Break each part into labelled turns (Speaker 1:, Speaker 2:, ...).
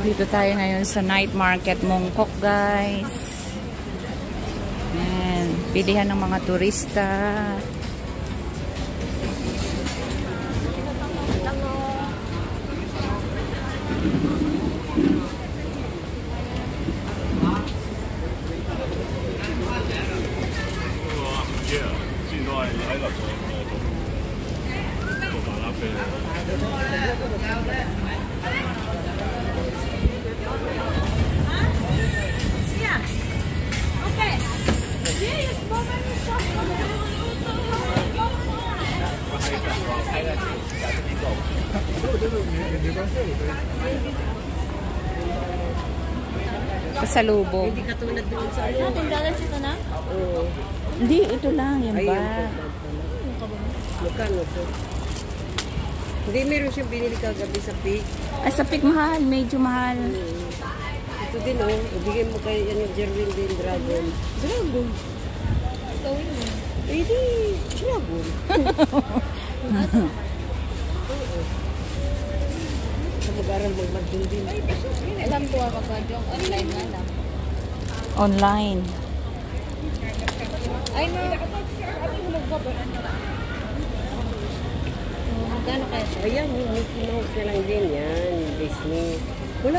Speaker 1: Dito tayo ngayon sa night market Mongkok, guys. Ayan, pilihan ng mga turista. Pasalubong.
Speaker 2: Hindi katulad doon sa ano.
Speaker 3: Tindahan ito na?
Speaker 2: Oo.
Speaker 1: Hindi, ito lang. Yan ba?
Speaker 2: Magkano to? Hindi, meron siyang binili kagabi sa Pig.
Speaker 1: Ay, sa Pig mahal. Medyo mahal.
Speaker 2: Ito din, oh. Ibigay mo kay Jerwin din, Dragon. Dragon?
Speaker 3: Gawin mo.
Speaker 2: Eh, di, Dragon. Sa mag-aral magmadun din.
Speaker 3: Alam ko ako pa yung online na lang.
Speaker 1: Online.
Speaker 3: Ay, no. Magkano kaya siya?
Speaker 2: Ayan, yung Mickey Mouse na lang din yan. Disney. Wala,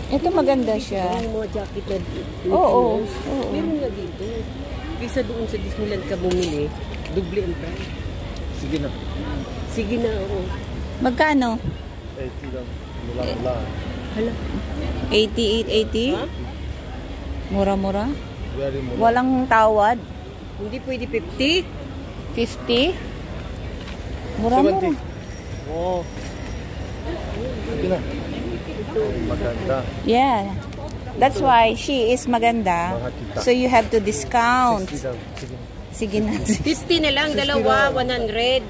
Speaker 1: Ito maganda siya.
Speaker 2: yung mga jacket na Mickey
Speaker 1: Oo,
Speaker 2: Mouse.
Speaker 1: oo.
Speaker 2: Meron nga dito. Kaysa doon sa Disneyland ka bumili, doble ang price.
Speaker 4: Sige na.
Speaker 2: Sige na, oo.
Speaker 1: Magkano?
Speaker 4: 80 lang. Mula-mula.
Speaker 2: Hala.
Speaker 1: 88.80?
Speaker 2: Ha?
Speaker 1: Mura-mura?
Speaker 4: Very mura.
Speaker 1: Walang tawad?
Speaker 2: Hindi pwede 50?
Speaker 1: 50? Mura-mura.
Speaker 4: 70. Oo. Sige na. Maganda.
Speaker 1: Yeah. That's why she is maganda. So you have to discount.
Speaker 4: 60 lang. Sige.
Speaker 1: Sige na.
Speaker 2: 50 na lang, dalawa, 100.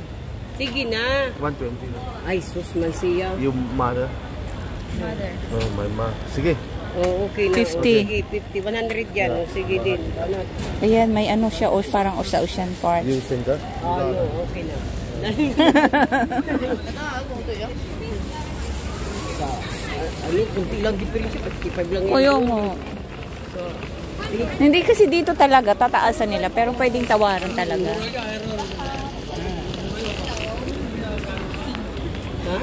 Speaker 2: Sige na.
Speaker 4: 120 lang.
Speaker 2: Ay, sus man siya.
Speaker 4: Yung mother.
Speaker 3: Mother.
Speaker 4: Oh, my ma. Sige.
Speaker 2: Oh, okay na.
Speaker 1: 50.
Speaker 2: Oh, sige, 50. 100 yan. Oh, sige din. Ano?
Speaker 1: Ayan, may ano siya, o parang ocean part.
Speaker 4: Yung sender?
Speaker 2: Oh, no, okay na. Ano, kunti lang diferensya. 55 lang
Speaker 1: O yung mo. Hindi kasi dito talaga, tataasan nila, pero pwedeng tawaran talaga.
Speaker 2: Ha?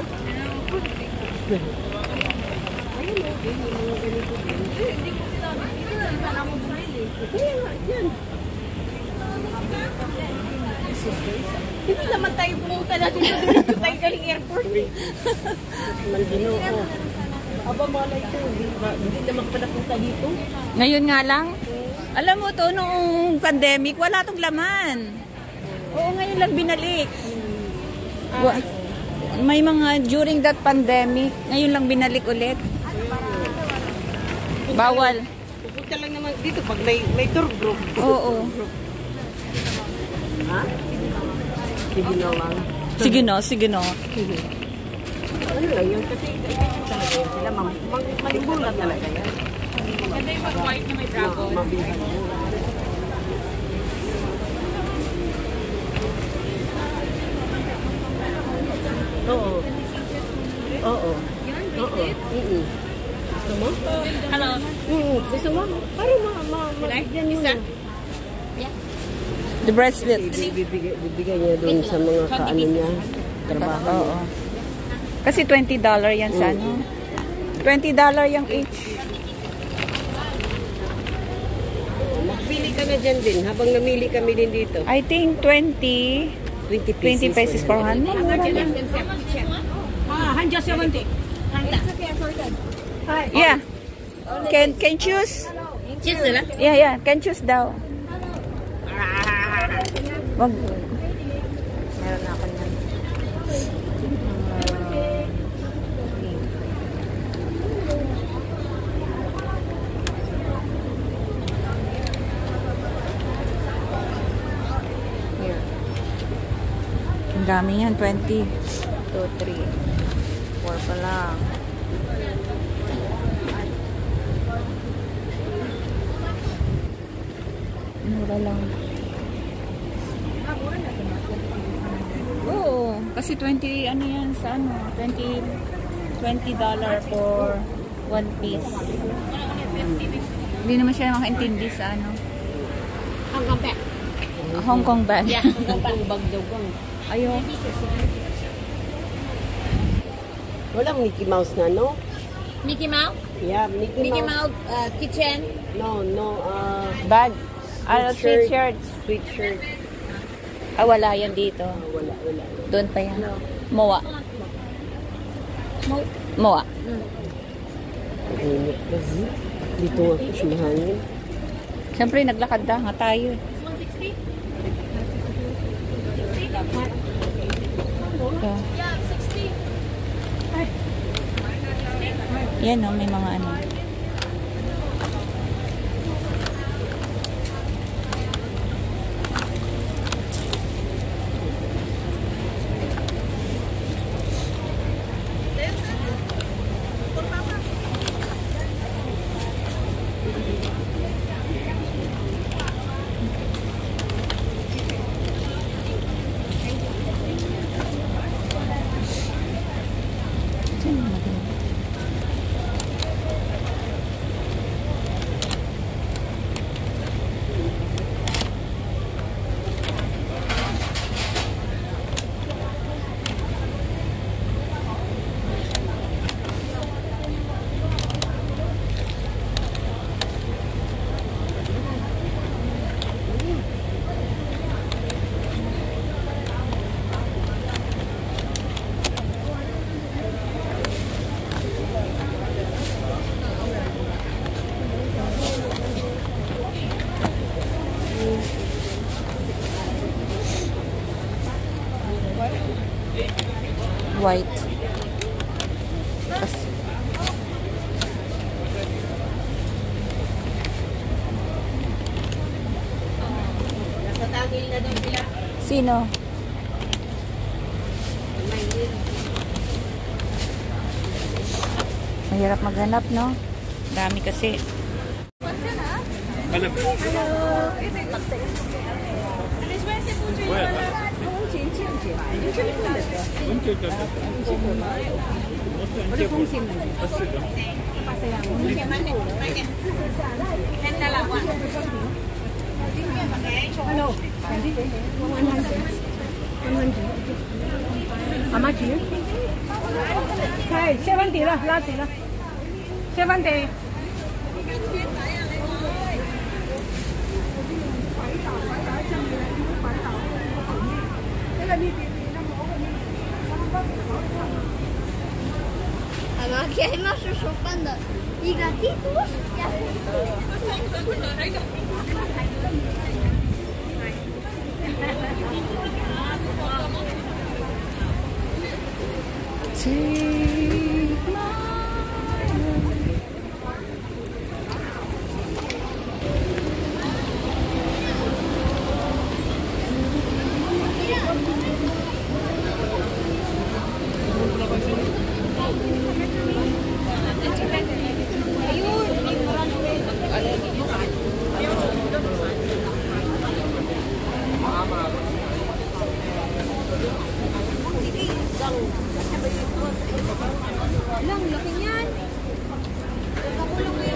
Speaker 3: Hindi naman tayo pumunta na dito tayo galing airport.
Speaker 2: Mandino ko. Aba, malay ko. Hindi naman pala punta dito.
Speaker 1: Ngayon nga lang, alam mo to, noong pandemic, wala tong laman. Oo, ngayon lang binalik. May mga during that pandemic, ngayon lang binalik ulit. Bawal.
Speaker 2: Pupunta lang naman dito pag may tour group.
Speaker 1: Oo.
Speaker 2: Ha? Sige na lang.
Speaker 1: Sige no, sige no.
Speaker 2: Ano lang yun? Kasi talaga yun sila. Malimbulan talaga yan.
Speaker 3: Ganda yung mag-white na may dragon.
Speaker 2: Mabihan. Oo. Oo. Oo. Gusto mo?
Speaker 3: Hello.
Speaker 2: Gusto mo? Para mabigyan nyo na.
Speaker 1: The bracelet.
Speaker 2: Bibigay niya doon sa mga kaano niya. Trabaho.
Speaker 1: Oo. Kasi $20 yan sa ano. $20 yung each.
Speaker 2: Magpili ka na dyan din. Habang namili kami din dito.
Speaker 1: I think 20 pesos per hand. Mura lang.
Speaker 3: Hanja 70.
Speaker 1: Yeah. Can choose?
Speaker 3: Cheese nila?
Speaker 1: Yeah. Can choose daw. Wag.
Speaker 3: Meron na ako niyan.
Speaker 1: Ang dami yan, 20.
Speaker 3: 2, 3, 4 pa lang.
Speaker 1: Mura lang. Oo. Kasi 20, ano yan sa ano? $20 for One piece. Hindi naman siya makaintindi sa ano.
Speaker 2: Hong Kong bag.
Speaker 1: Hong Kong bag.
Speaker 2: Yeah, Hong Kong bag daw bang.
Speaker 1: Ayun.
Speaker 2: Walang Mickey Mouse na, no?
Speaker 3: Mickey Mouse?
Speaker 2: Yeah, Mickey Mouse.
Speaker 3: Kitchen?
Speaker 2: No,
Speaker 1: Bag. Ano,
Speaker 2: Sweatshirt.
Speaker 1: t-shirts.
Speaker 2: Sweatshirt.
Speaker 1: Ah, wala yan dito.
Speaker 2: Wala.
Speaker 1: Doon pa yan. Moa. Moa.
Speaker 2: Ang init kasi. Dito nga po siya mahangin.
Speaker 1: Siyempre, naglakad na nga tayo.
Speaker 3: 160?
Speaker 1: Yeah.
Speaker 3: 60.
Speaker 1: Yan, no, may mga ano. White.
Speaker 2: Nasa tagil na daw sila.
Speaker 1: Sino? Mahirap maghanap, no? Dami kasi.
Speaker 3: Aquí hay más osos panda y gatitos.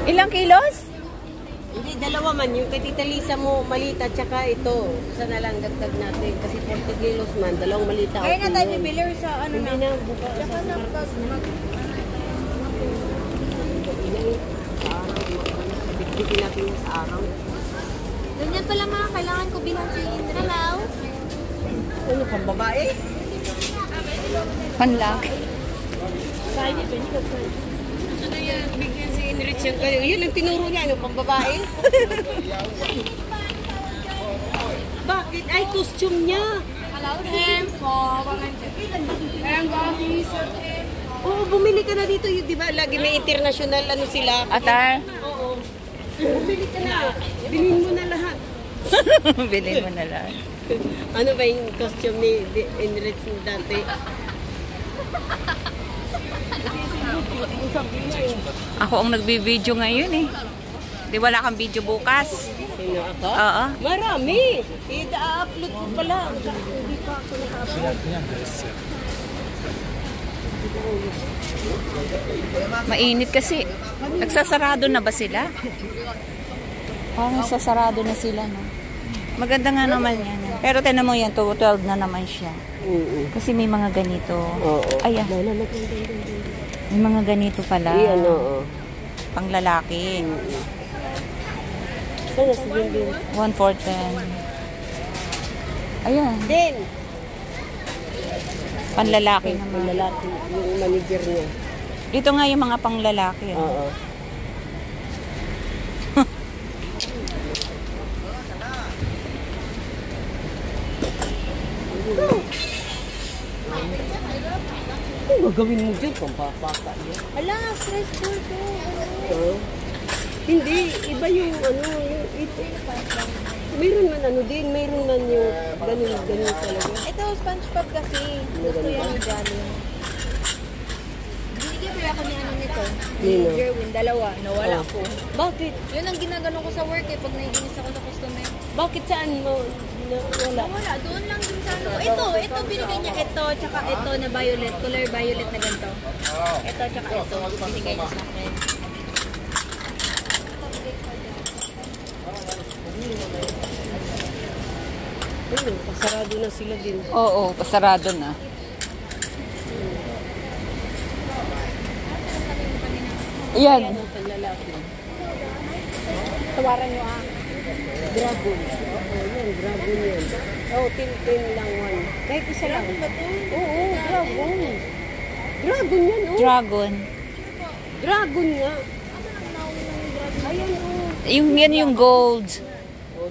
Speaker 1: Ilang kilos?
Speaker 2: Hindi, dalawa man. Yung kay Tita Lisa mo, malita, tsaka ito. Isa na lang dagdag natin. Kasi 40 kilos man, dalawang malita.
Speaker 3: Kaya na
Speaker 2: okay
Speaker 3: tayo
Speaker 2: yun.
Speaker 3: bibili sa ano
Speaker 2: Hindi
Speaker 3: na.
Speaker 2: na, bukas.
Speaker 3: Tsaka na
Speaker 2: Bitbitin natin yung sa araw.
Speaker 3: ganyan pala mga kailangan ko bilang si Indralaw.
Speaker 2: Ano kang babae?
Speaker 1: Panlaki.
Speaker 2: Ano yan? Bigyan si Enrich yung kayo. Yun ang tinuro niya, ano pang babae? Bakit? Ay, costume niya. Oo, bumili ka na dito. Yun, di ba? Lagi may international ano sila.
Speaker 1: Atar?
Speaker 2: Oo. Bumili ka na. Bilhin mo na lahat.
Speaker 1: Bilhin mo na lang.
Speaker 2: Ano ba yung costume ni Enrich dati?
Speaker 1: Ako ang nagbibideo ngayon eh. Di wala kang video bukas.
Speaker 2: Sino ako?
Speaker 1: Oo.
Speaker 2: Marami. I-upload ko pala. Hindi pa ako naka-upload.
Speaker 1: Mainit kasi. Nagsasarado na ba sila? Parang sasarado na sila, no? Maganda nga naman yan. Pero tinan mo yan, 12 na naman siya. Kasi may mga ganito. Ayan. May mga ganito pala.
Speaker 2: Iyan, oo.
Speaker 1: Pang lalaki.
Speaker 2: Sana si Din.
Speaker 1: 1 for 10. Ayan.
Speaker 2: Din!
Speaker 1: Panlalaki
Speaker 2: Yung
Speaker 1: naman.
Speaker 2: lalaki, yung manager niya.
Speaker 1: Dito nga yung mga panglalaki.
Speaker 2: Oo. Ano gagawin mo dyan? Pampapaka yan.
Speaker 3: Ala, stressful to.
Speaker 2: Hindi, iba yung yung ito. Mayroon man din, mayroon man yung ganun talaga.
Speaker 3: Ito, SpongeBob kasi. Gusto yan ni Jolly. Binigyan mo ako ni nito. Ni
Speaker 2: Nino?
Speaker 3: Jerwin, dalawa. Nawala ko.
Speaker 2: Bakit?
Speaker 3: Yun ang ginagano ko sa work eh. Pag naiginis ako sa customer.
Speaker 2: Bakit saan mo wala?
Speaker 3: Wala, doon lang din sa ano. Ito, binigay niya ito, tsaka ito na violet, color violet na ganito. Ito, tsaka ito, binigay niya sa akin.
Speaker 2: Pasarado na sila din.
Speaker 1: Oo, pasarado na. Ayan.
Speaker 2: Ang panlalaki.
Speaker 3: Tawaran niyo
Speaker 2: Dragon. Yan, dragon yan. 10 lang one. Kahit isa lang. Oo, dragon. Dragon yan,
Speaker 1: Dragon.
Speaker 2: Dragon nga. Ayan,
Speaker 1: Yan yung gold.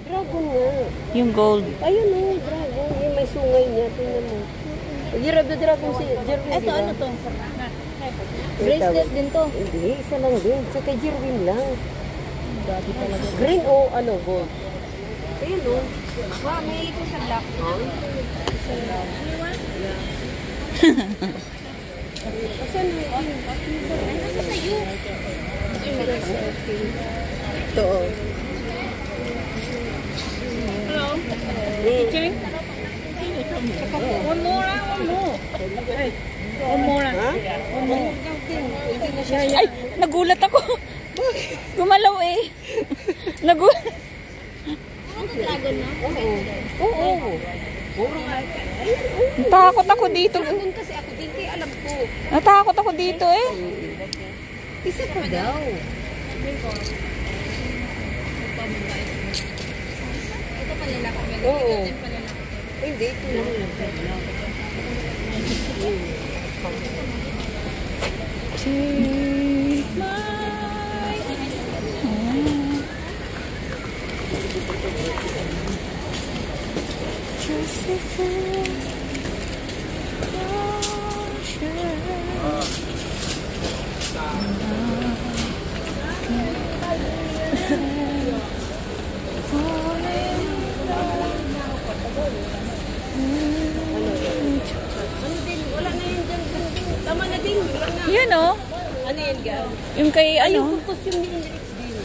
Speaker 2: dragon nga.
Speaker 1: Yung gold.
Speaker 2: Ayun dragon. Yung may sungay niya. Tingnan mo. Year of the Dragon si Jerwin,
Speaker 3: Ito,
Speaker 2: diba?
Speaker 3: ano to? Bracelet din to.
Speaker 2: Hindi, isa lang din. Sa kay Jerwin lang. Green o gold? Ayun
Speaker 3: Mahilig ko sa black.
Speaker 2: Asan na yun?
Speaker 3: Ano sa'yo?
Speaker 2: Ito
Speaker 3: Hello?
Speaker 2: Teacher?
Speaker 3: One more. One more.
Speaker 2: Ha?
Speaker 1: Ay, nagulat ako. Gumalaw eh. Nagulat.
Speaker 3: Dragon na?
Speaker 2: Oo.
Speaker 1: Natakot ako dito.
Speaker 2: Dragon kasi ako din, kaya alam ko.
Speaker 1: Natakot ako dito eh.
Speaker 2: Isa pa daw.
Speaker 3: Ito palalaki.
Speaker 2: Oo. Hindi, ito lang. Wala na yun dyan. Tama na din. Wala na.
Speaker 1: Yan oh.
Speaker 2: Ano yan, gal?
Speaker 1: Yung kay
Speaker 2: Ay,
Speaker 1: ano.
Speaker 2: yung costume ni Hendrix din.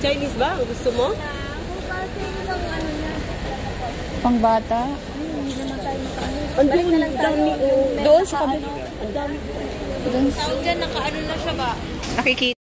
Speaker 2: Chinese ba? Gusto mo?
Speaker 1: Pangbata.
Speaker 2: Ang dami.
Speaker 1: Doon sa kabila.
Speaker 2: Ang dami.
Speaker 3: Sound dyan, nakaano na siya ba?
Speaker 1: Nakikita.